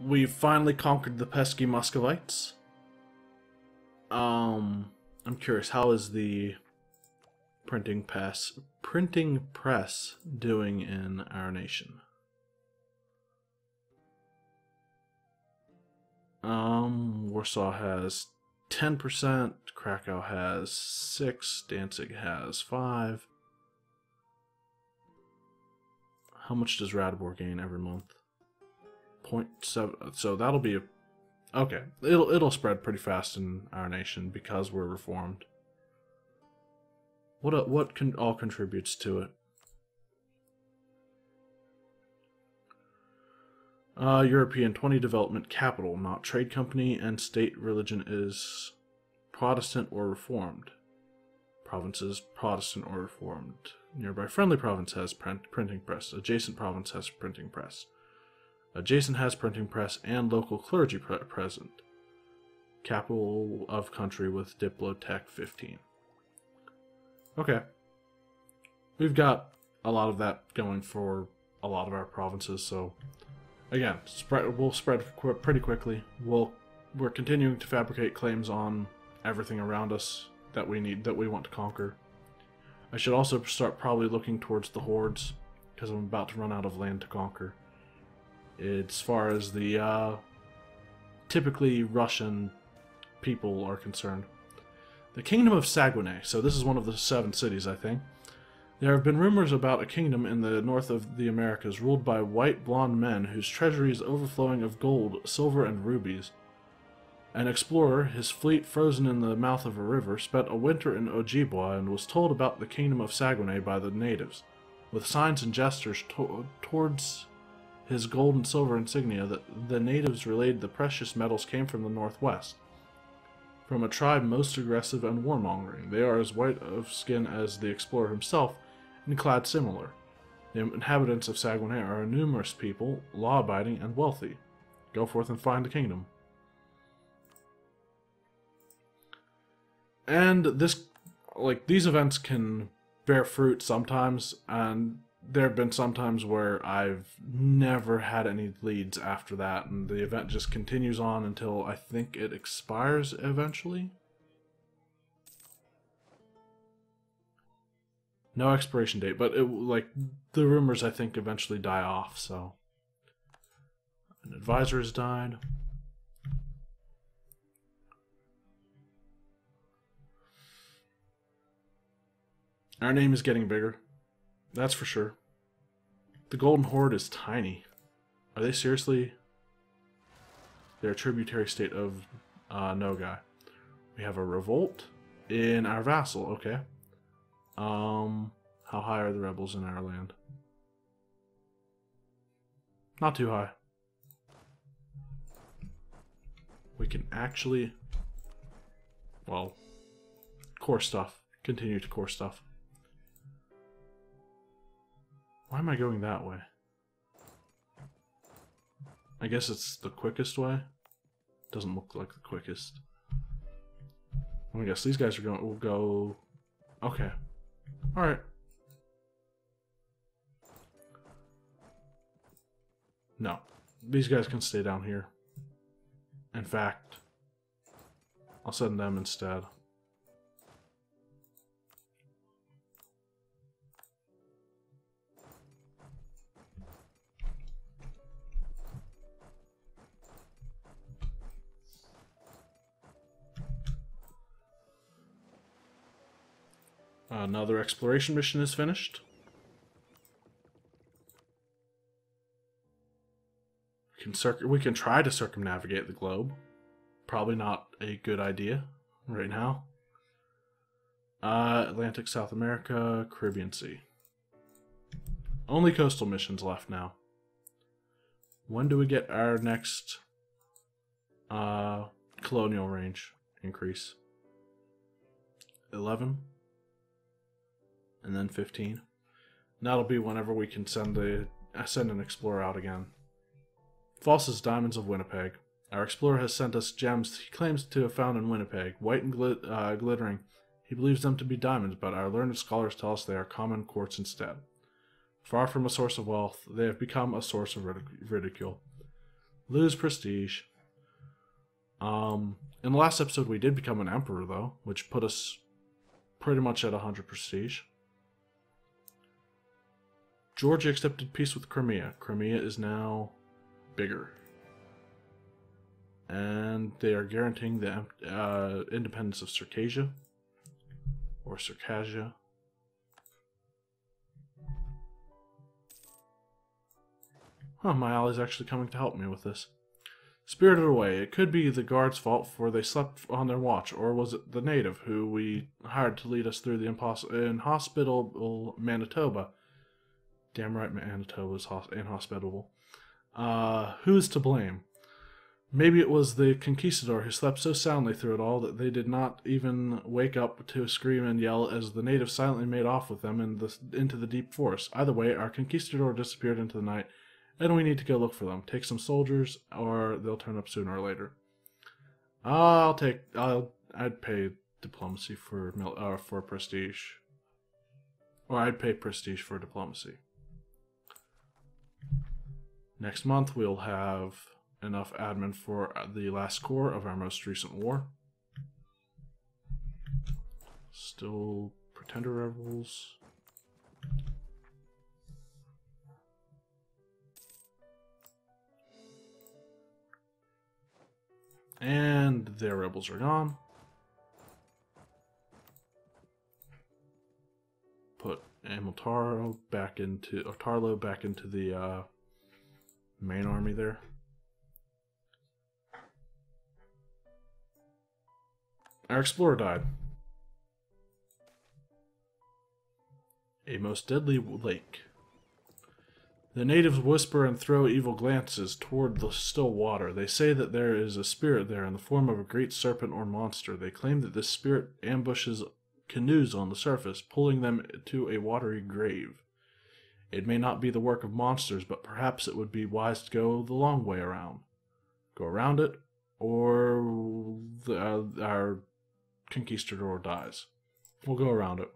We finally conquered the pesky Muscovites. I'm curious, how is the printing press doing in our nation? Warsaw has 10%, Krakow has 6, Danzig has 5. How much does Radibor gain every month? 0.7. So that'll be okay. It'll spread pretty fast in our nation because we're reformed. What all contributes to it? European 20 development capital, not trade company, and state religion is Protestant or Reformed. Provinces Protestant or Reformed. Nearby friendly province has printing press. Adjacent province has printing press. Adjacent has printing press and local clergy present. Capital of country with Diplotech 15. Okay. We've got a lot of that going for a lot of our provinces, so again, we'll spread pretty quickly. We're continuing to fabricate claims on everything around us that we want to conquer. I should also start probably looking towards the hordes, because I'm about to run out of land to conquer. As far as the typically Russian people are concerned. The Kingdom of Saguenay. So this is one of the 7 cities, I think. There have been rumors about a kingdom in the north of the Americas ruled by white blonde men whose treasury is overflowing of gold, silver, and rubies. An explorer, his fleet frozen in the mouth of a river, spent a winter in Ojibwa and was told about the Kingdom of Saguenay by the natives. With signs and gestures towards his gold and silver insignia, the natives relayed the precious metals came from the northwest. From a tribe most aggressive and warmongering. They are as white of skin as the explorer himself, and clad similar. The inhabitants of Saguenay are a numerous people, law-abiding and wealthy. Go forth and find the kingdom. And these events can bear fruit sometimes, and there have been some times where I've never had any leads after that, and the event just continues on until I think it expires eventually. No expiration date, but the rumors I think eventually die off, so. An advisor has died. Our name is getting bigger. That's for sure. The Golden Horde is tiny. Are they seriously? They're a tributary state of Nogai. We have a revolt in our vassal. Okay. How high are the rebels in our land? Not too high. We can actually, well, core stuff. Continue to core stuff. Why am I going that way? I guess it's the quickest way. Doesn't look like the quickest. I guess these guys will go. Okay. Alright. No. These guys can stay down here. In fact, I'll send them instead. Another exploration mission is finished. We can try to circumnavigate the globe. Probably not a good idea right now. Atlantic, South America, Caribbean Sea. Only coastal missions left now. When do we get our next colonial range increase? 11? And then 15. And that'll be whenever we can send an explorer out again. False's Diamonds of Winnipeg. Our explorer has sent us gems he claims to have found in Winnipeg, white and glittering. He believes them to be diamonds, but our learned scholars tell us they are common quartz instead. Far from a source of wealth, they have become a source of ridicule. Lose prestige. In the last episode, we did become an emperor, though, which put us pretty much at 100 prestige. Georgia accepted peace with Crimea. Crimea is now bigger. And they are guaranteeing the independence of Circassia. Or Circassia. Huh, my ally's actually coming to help me with this. Spirited away. It could be the guard's fault, for they slept on their watch, or was it the native who we hired to lead us through the inhospitable Manitoba? Damn right, Manitoba is inhospitable. Who is to blame? Maybe it was the conquistador who slept so soundly through it all that they did not even wake up to scream and yell as the natives silently made off with them into the deep forest. Either way, our conquistador disappeared into the night, and we need to go look for them. Take some soldiers, or they'll turn up sooner or later. I'd pay diplomacy for prestige. Or I'd pay prestige for diplomacy. Next month, we'll have enough admin for the last core of our most recent war. Still pretender rebels. And their rebels are gone. Put Tarlo back into the main army there. Our explorer died. A most deadly lake. The natives whisper and throw evil glances toward the still water. They say that there is a spirit there in the form of a great serpent or monster. They claim that this spirit ambushes canoes on the surface, pulling them to a watery grave. It may not be the work of monsters, but perhaps it would be wise to go the long way around. Go around it, or our conquistador dies. We'll go around it.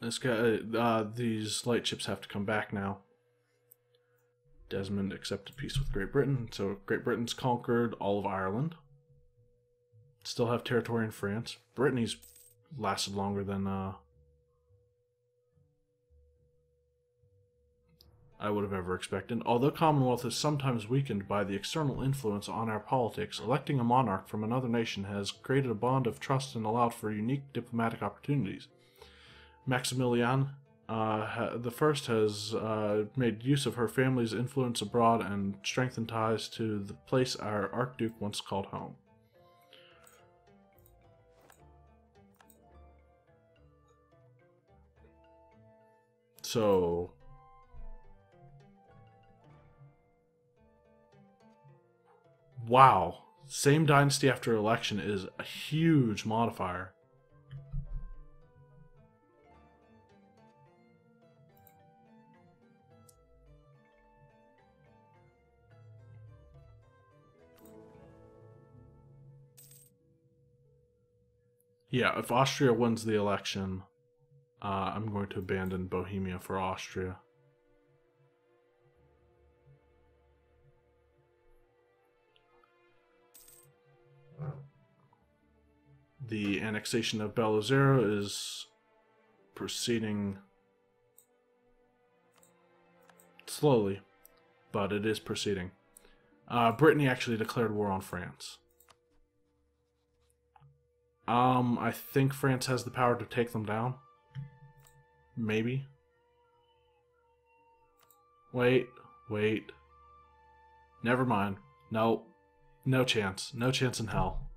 This guy, these light ships have to come back now. Desmond accepted peace with Great Britain, so Great Britain's conquered all of Ireland. Still have territory in France. Brittany's lasted longer than I would have ever expected. Although Commonwealth is sometimes weakened by the external influence on our politics, electing a monarch from another nation has created a bond of trust and allowed for unique diplomatic opportunities. Maximilian the First has made use of her family's influence abroad and strengthened ties to the place our Archduke once called home. So, wow, same dynasty after election is a huge modifier. Yeah, if Austria wins the election, I'm going to abandon Bohemia for Austria. The annexation of Belozero is proceeding slowly, but it is proceeding. Brittany actually declared war on France. I think France has the power to take them down. Maybe. Wait. Never mind. No chance. No chance in hell.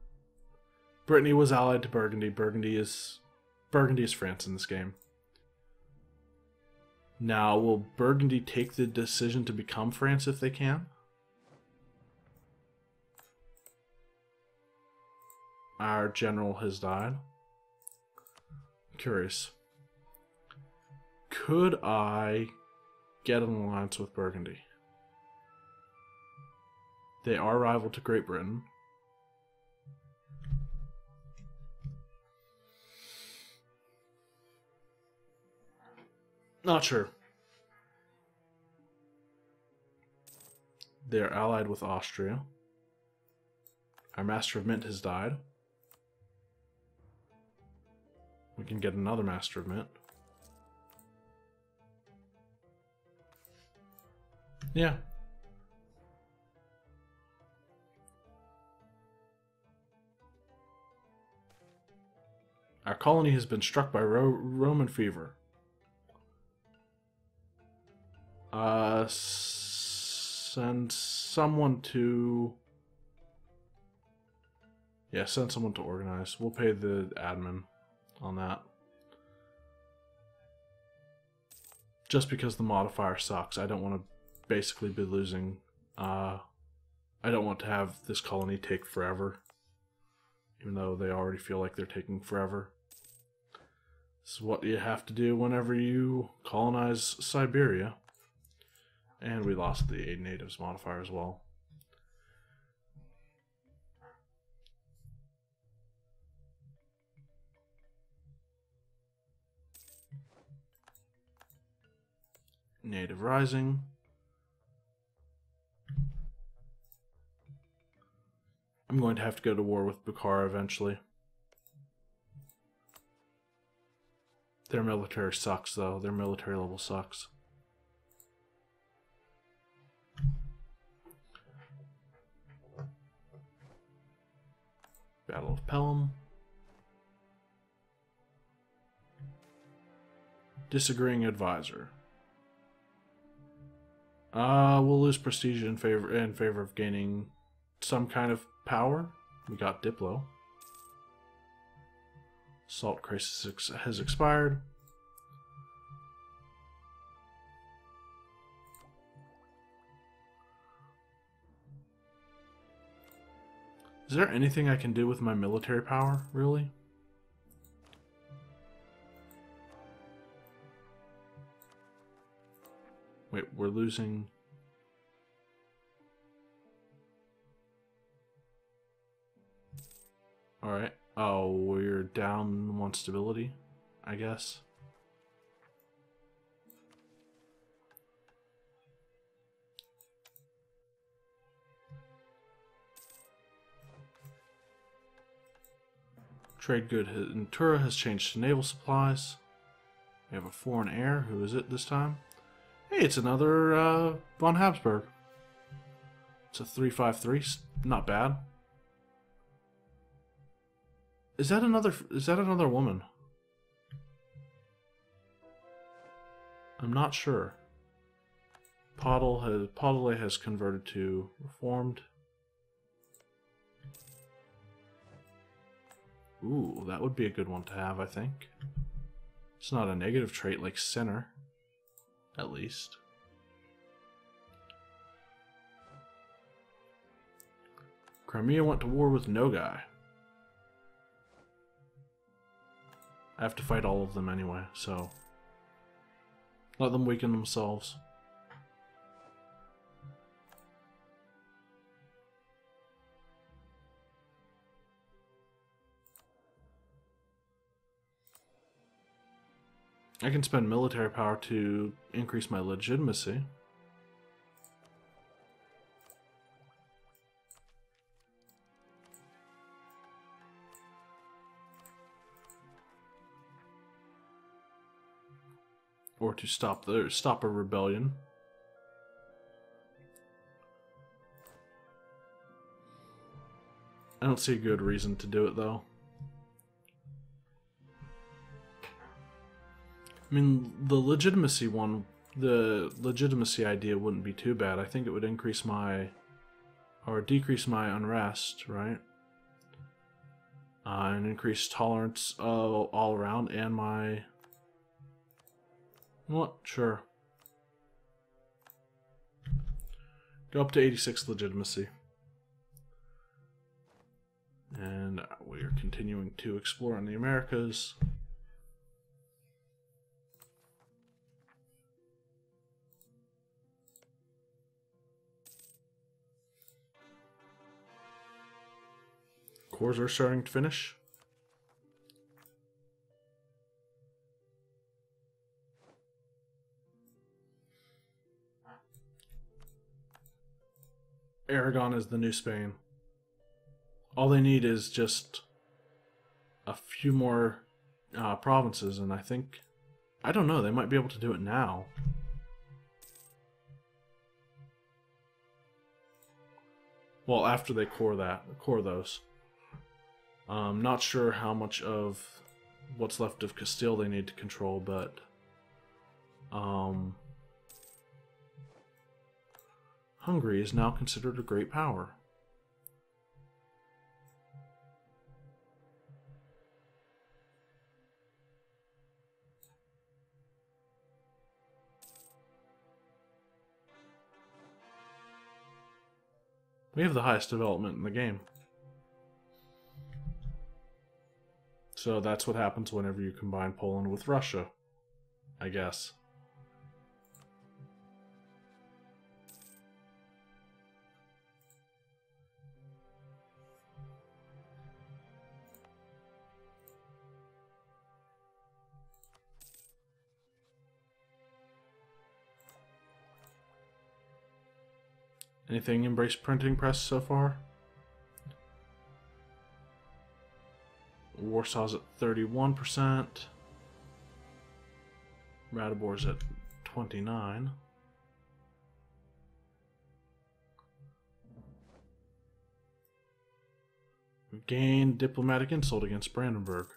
Brittany was allied to Burgundy. Burgundy is France in this game. Now, will Burgundy take the decision to become France if they can? Our general has died. Curious. Could I get an alliance with Burgundy? They are rival to Great Britain. Not sure. They are allied with Austria. Our Master of Mint has died. We can get another Master of Mint. Yeah. Our colony has been struck by Roman fever. Send someone to... Yeah, send someone to organize. We'll pay the admin on that. Just because the modifier sucks. I don't want to basically be losing... I don't want to have this colony take forever. Even though they already feel like they're taking forever. This is what you have to do whenever you colonize Siberia. And we lost the Aid Natives modifier as well. Native Rising. I'm going to have to go to war with Bukhara eventually. Their military sucks, though. Their military level sucks. Battle of Pelham. Disagreeing advisor. We'll lose prestige in favor of gaining some kind of power. We got Diplo. Salt crisis has expired. Is there anything I can do with my military power, really? Wait, we're losing... Alright. Oh, we're down one stability, I guess. Trade good in Tura has changed to naval supplies. We have a foreign heir. Who is it this time? Hey, it's another von Habsburg. It's a 353. Not bad. Is that another woman? I'm not sure. Podle has converted to Reformed. Ooh, that would be a good one to have, I think. It's not a negative trait like Sinner, at least. Crimea went to war with Nogai. I have to fight all of them anyway, so let them weaken themselves. I can spend military power to increase my legitimacy. Or to stop a rebellion. I don't see a good reason to do it, though. I mean, the legitimacy idea wouldn't be too bad. I think it would increase my, or decrease my unrest, right? And increase tolerance all around, and my... What? Sure. Go up to 86 legitimacy. And we are continuing to explore in the Americas. Cores are starting to finish. Aragon is the new Spain. All they need is just a few more provinces, and I think, I don't know, they might be able to do it now. Well, after they core those. Not sure how much of what's left of Castile they need to control, but Hungary is now considered a great power. We have the highest development in the game. So that's what happens whenever you combine Poland with Russia, I guess. Anything embrace printing press so far? Warsaw's at 31%. Ratibor's at 29%. We've gained diplomatic insult against Brandenburg.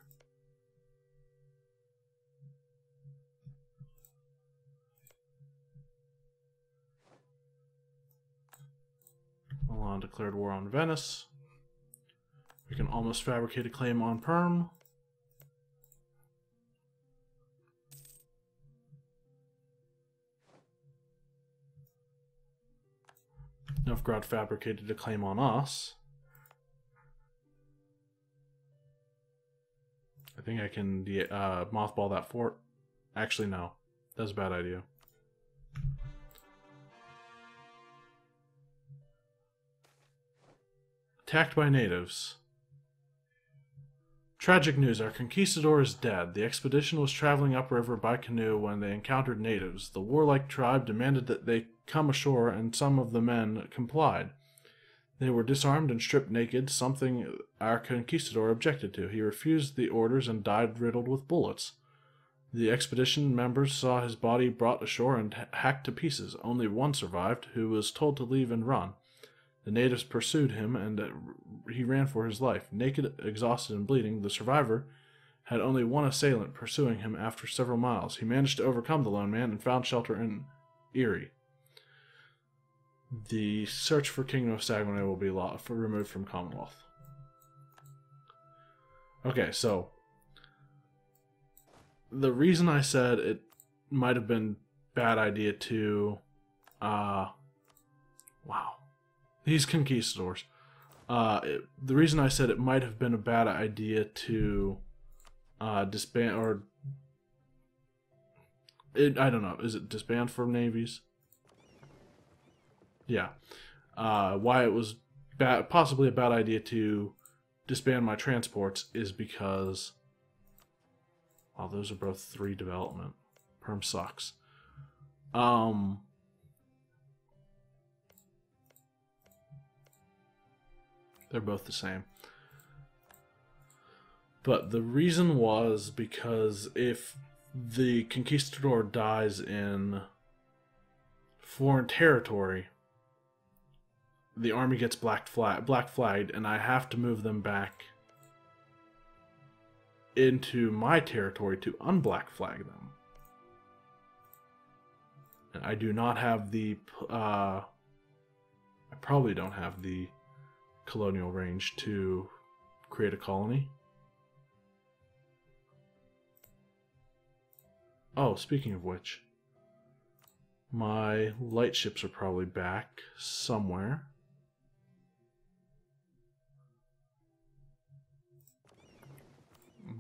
Milan declared war on Venice. We can almost fabricate a claim on Perm. Novgorod fabricated a claim on us. I think I can mothball that fort. Actually, no. That's a bad idea. Attacked by natives. Tragic news, our conquistador is dead. The expedition was traveling upriver by canoe when they encountered natives. The warlike tribe demanded that they come ashore, and some of the men complied. They were disarmed and stripped naked, something our conquistador objected to. He refused the orders and died riddled with bullets. The expedition members saw his body brought ashore and hacked to pieces. Only one survived, who was told to leave and run. The natives pursued him, and he ran for his life. Naked, exhausted, and bleeding, the survivor had only one assailant pursuing him after several miles. He managed to overcome the lone man and found shelter in Erie. The search for Kingdom of Saguenay will be removed from Commonwealth. Okay, so the reason I said it might have been bad idea to wow. These conquistadors. The reason I said it might have been a bad idea to disband, or I don't know, is it disband for navies? Yeah. Why it was possibly a bad idea to disband my transports is because, wow, those are both 3 development. Perm sucks. They're both the same. But the reason was because if the conquistador dies in foreign territory, the army gets black flagged, and I have to move them back into my territory to unblack flag them. And I do not have the I probably don't have the colonial range to create a colony. Oh, speaking of which, my light ships are probably back somewhere.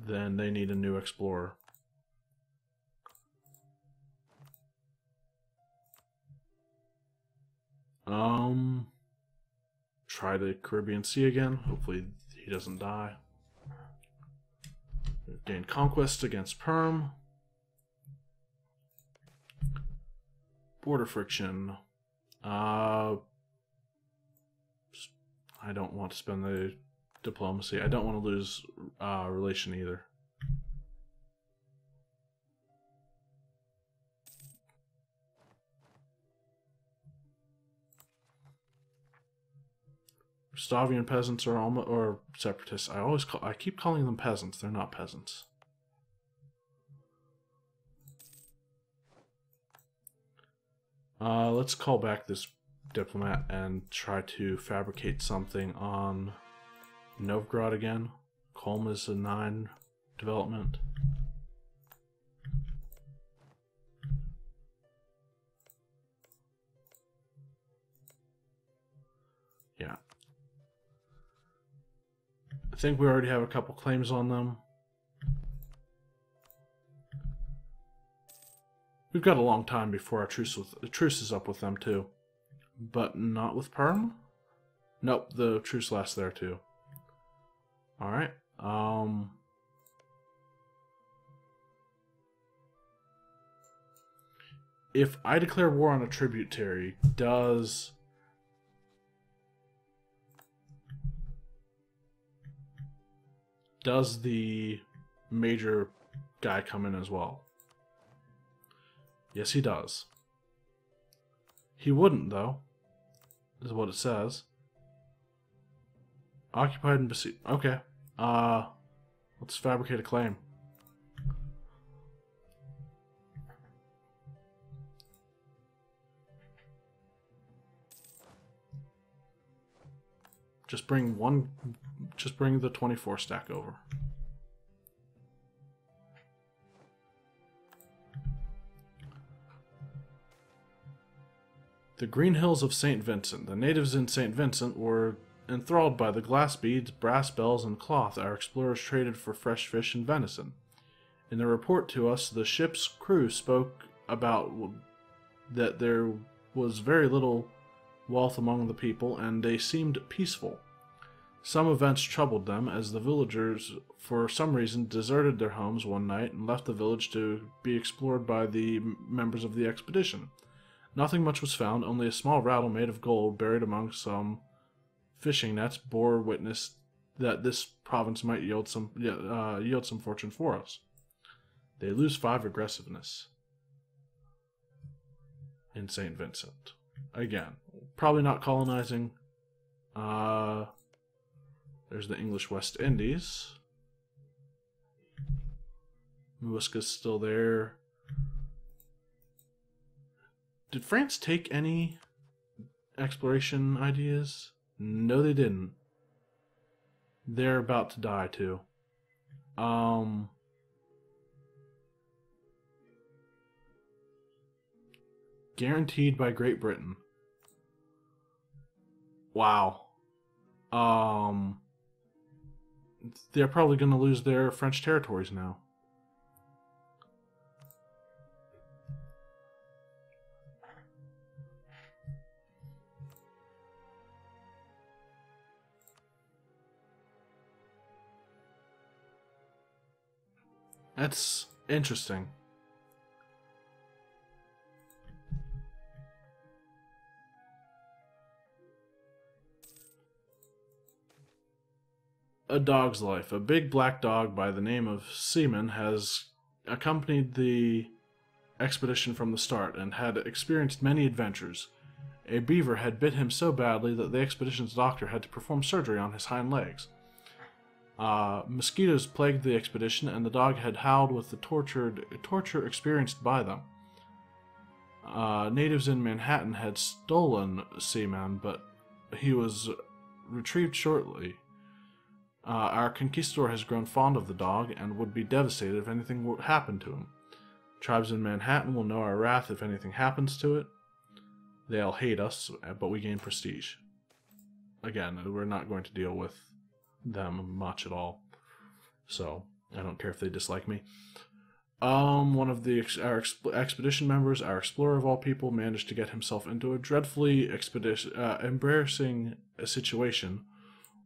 Then they need a new explorer. Try the Caribbean Sea again. Hopefully he doesn't die. Gain Conquest against Perm. Border friction. I don't want to spend the diplomacy. I don't want to lose relation either. Stavian peasants are almost, or separatists. I keep calling them peasants. They're not peasants. Let's call back this diplomat and try to fabricate something on Novgorod again. Kolm is a 9 development. Yeah. I think we already have a couple claims on them. We've got a long time before our truce is up with them too. But not with Perm? Nope, the truce lasts there too. Alright. If I declare war on a tributary, does the major guy come in as well? Yes, he does. He wouldn't, though, is what it says. Occupied and besieged. Okay. Let's fabricate a claim. Just bring the 24 stack over. The Green Hills of St. Vincent. The natives in St. Vincent were enthralled by the glass beads, brass bells, and cloth our explorers traded for fresh fish and venison. In their report to us, the ship's crew spoke about that there was very little wealth among the people, and they seemed peaceful. Some events troubled them, as the villagers, for some reason, deserted their homes one night and left the village to be explored by the members of the expedition. Nothing much was found, only a small rattle made of gold buried among some fishing nets bore witness that this province might yield some fortune for us. They lose 5 aggressiveness in St. Vincent. Again, probably not colonizing. There's the English West Indies. Muisca's still there. Did France take any exploration ideas? No, they didn't. They're about to die, too. Guaranteed by Great Britain. Wow. They're probably going to lose their French territories now. That's interesting. A Dog's Life. A big black dog by the name of Seaman has accompanied the expedition from the start and had experienced many adventures. A beaver had bit him so badly that the expedition's doctor had to perform surgery on his hind legs. Mosquitoes plagued the expedition, and the dog had howled with the torture experienced by them. Natives in Manhattan had stolen Seaman, but he was retrieved shortly. Our conquistador has grown fond of the dog and would be devastated if anything would happen to him. Tribes in Manhattan will know our wrath if anything happens to it. They'll hate us, but we gain prestige. Again, we're not going to deal with them much at all, so I don't care if they dislike me. One of our expedition members, our explorer of all people, managed to get himself into a dreadfully embarrassing situation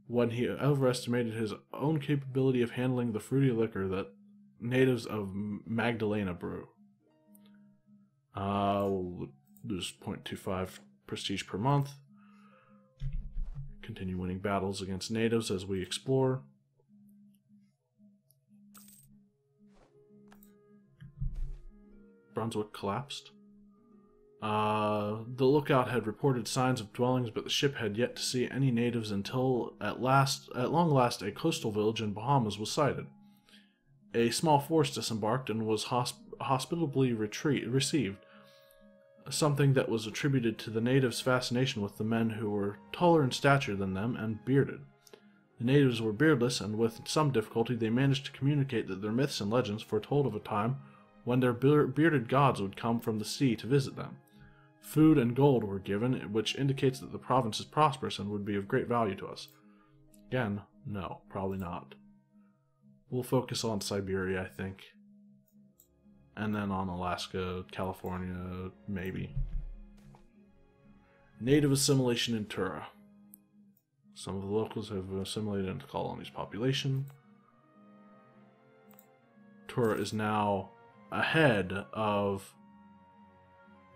when he overestimated his own capability of handling the fruity liquor that natives of Magdalena brew. We'll lose 0.25 prestige per month. Continue winning battles against natives as we explore. Brunswick collapsed. The lookout had reported signs of dwellings, but the ship had yet to see any natives until at long last, a coastal village in Bahamas was sighted. A small force disembarked and was hospitably received, something that was attributed to the natives' fascination with the men who were taller in stature than them and bearded. The natives were beardless, and with some difficulty they managed to communicate that their myths and legends foretold of a time when their bearded gods would come from the sea to visit them. Food and gold were given, which indicates that the province is prosperous and would be of great value to us. Again, no, probably not. We'll focus on Siberia, I think. And then on Alaska, California, maybe. Native assimilation in Tura. Some of the locals have assimilated into colony's population. Tura is now ahead of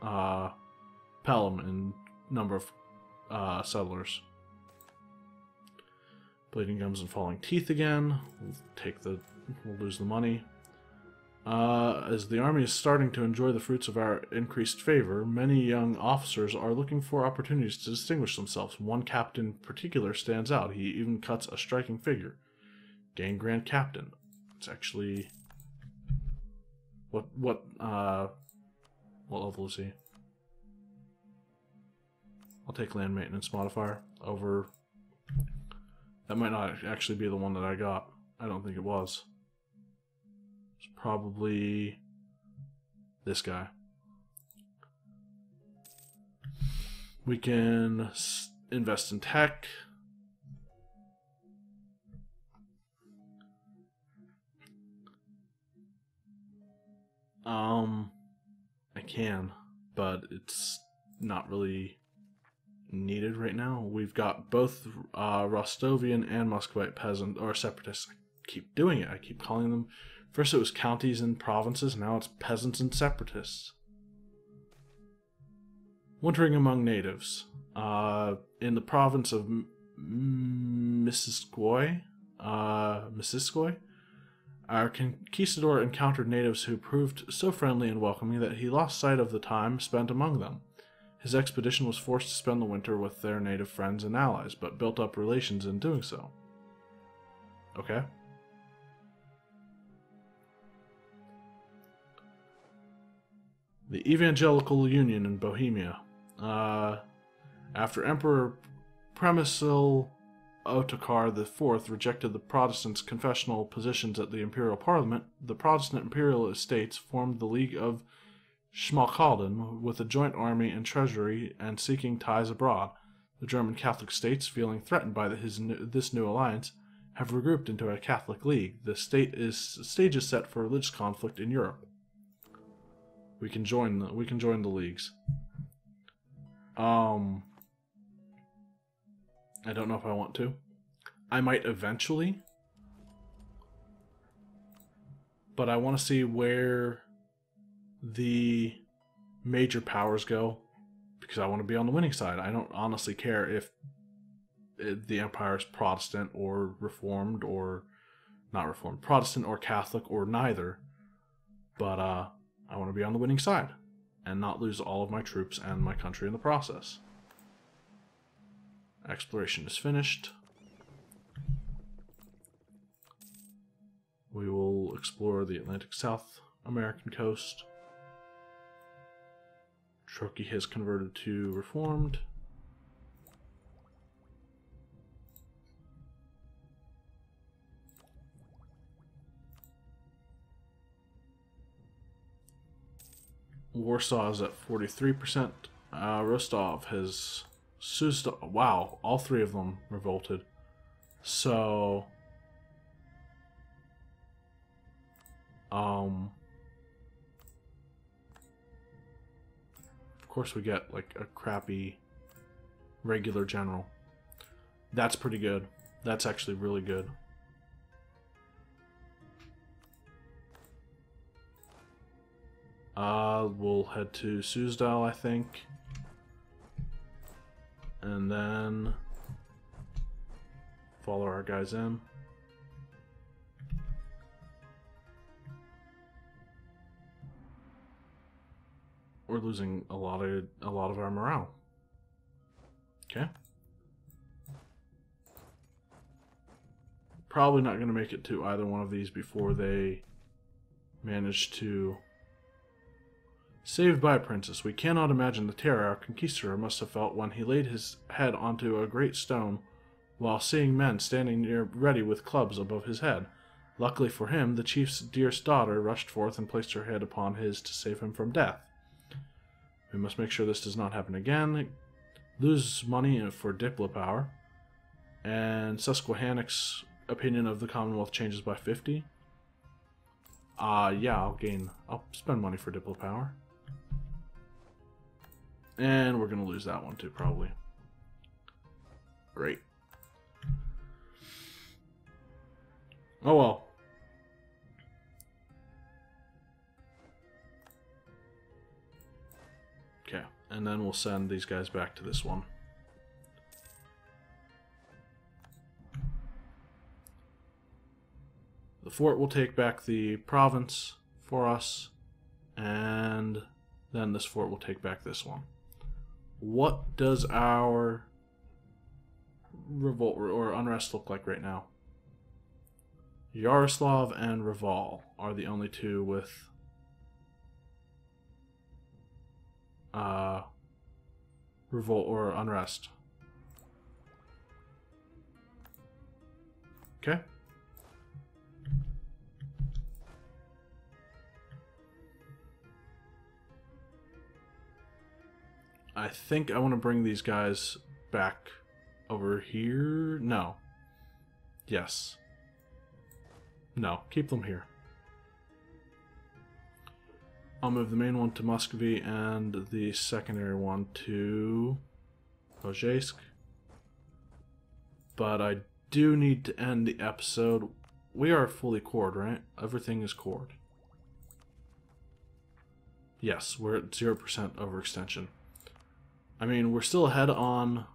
Pelham in number of settlers. Bleeding gums and falling teeth again. We'll lose the money. As the army is starting to enjoy the fruits of our increased favor, many young officers are looking for opportunities to distinguish themselves. One captain in particular stands out. He even cuts a striking figure. Gain Grand Captain. It's actually... What level is he? I'll take land maintenance modifier over... That might not actually be the one that I got. I don't think it was. It's probably this guy. We can invest in tech. I can, but it's not really needed right now. We've got both Rostovian and Muscovite peasant or separatists. I keep doing it. I keep calling them. First it was counties and provinces. Now it's peasants and separatists. Wintering among natives. In the province of Missisquoi, our conquistador encountered natives who proved so friendly and welcoming that he lost sight of the time spent among them. His expedition was forced to spend the winter with their native friends and allies, but built up relations in doing so. Okay. The Evangelical Union in Bohemia. After Emperor Premislav Ottokar IV rejected the Protestants' confessional positions at the Imperial Parliament, the Protestant Imperial Estates formed the League of Schmalkalden with a joint army and treasury and seeking ties abroad. The German Catholic states, feeling threatened by this new alliance, have regrouped into a Catholic League. The stage is set for religious conflict in Europe. We can join the leagues. I don't know if I want to. I might eventually. But I want to see where the major powers go, because I want to be on the winning side. I don't honestly care if the empire is Protestant or Reformed or not Reformed, Protestant or Catholic or neither. But I want to be on the winning side and not lose all of my troops and my country in the process. Exploration is finished. We will explore the Atlantic South American coast. Troki has converted to Reformed. Warsaw is at 43%. Rostov has... Wow, all three of them revolted. So... Of course we get, like, a crappy regular general. That's pretty good. That's actually really good. We'll head to Suzdal, I think. And then follow our guys in. We're losing a lot of our morale. Okay. Probably not going to make it to either one of these before they manage to... Saved by a princess. We cannot imagine the terror our conquistador must have felt when he laid his head onto a great stone while seeing men standing near ready with clubs above his head. Luckily for him, the chief's dearest daughter rushed forth and placed her head upon his to save him from death. We must make sure this does not happen again. Lose money for Diplo power. And Susquehannock's opinion of the Commonwealth changes by 50. Yeah, I'll spend money for Diplo power. And we're going to lose that one too, probably. Great. Oh well. Okay, and then we'll send these guys back to this one. The fort will take back the province for us, and then this fort will take back this one. What does our revolt or unrest look like right now? Yaroslav and Reval are the only two with revolt or unrest. Okay. I think I want to bring these guys back over here. No. Yes. No, keep them here. I'll move the main one to Muscovy and the secondary one to Kozhaisk. But I do need to end the episode. We are fully cored, right? Everything is cored. Yes, we're at 0% overextension. I mean, we're still ahead on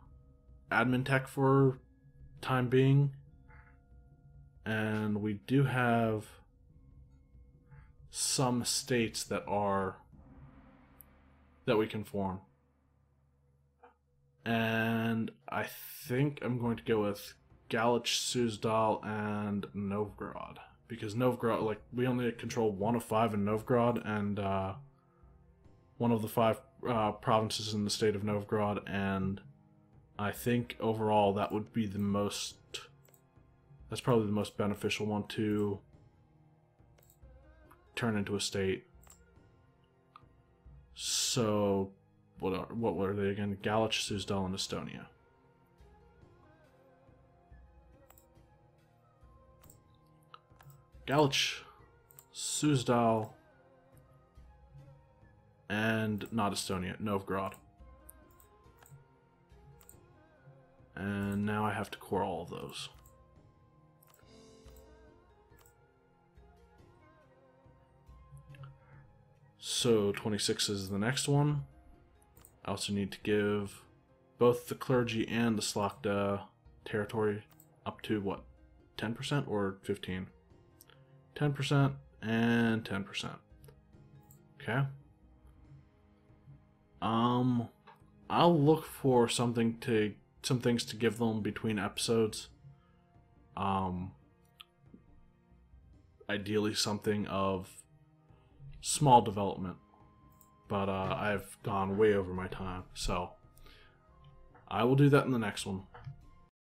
admin tech for time being. And we do have some states that we can form. And I think I'm going to go with Galich, Suzdal, and Novgorod. Because Novgorod, like, we only control 1 of 5 in Novgorod, and one of the 5 provinces in the state of Novgorod, and I think overall that would be the most... That's probably the most beneficial one to turn into a state. So, what were they again? Galich, Suzdal, and Estonia. Galich, Suzdal, and not Estonia, Novgorod. And now I have to core all of those. So 26 is the next one. I also need to give both the clergy and the Slakta territory up to what? 10% or 15? 10% and 10%. Okay. I'll look for some things to give them between episodes. Ideally something of small development, but I've gone way over my time, so I will do that in the next one.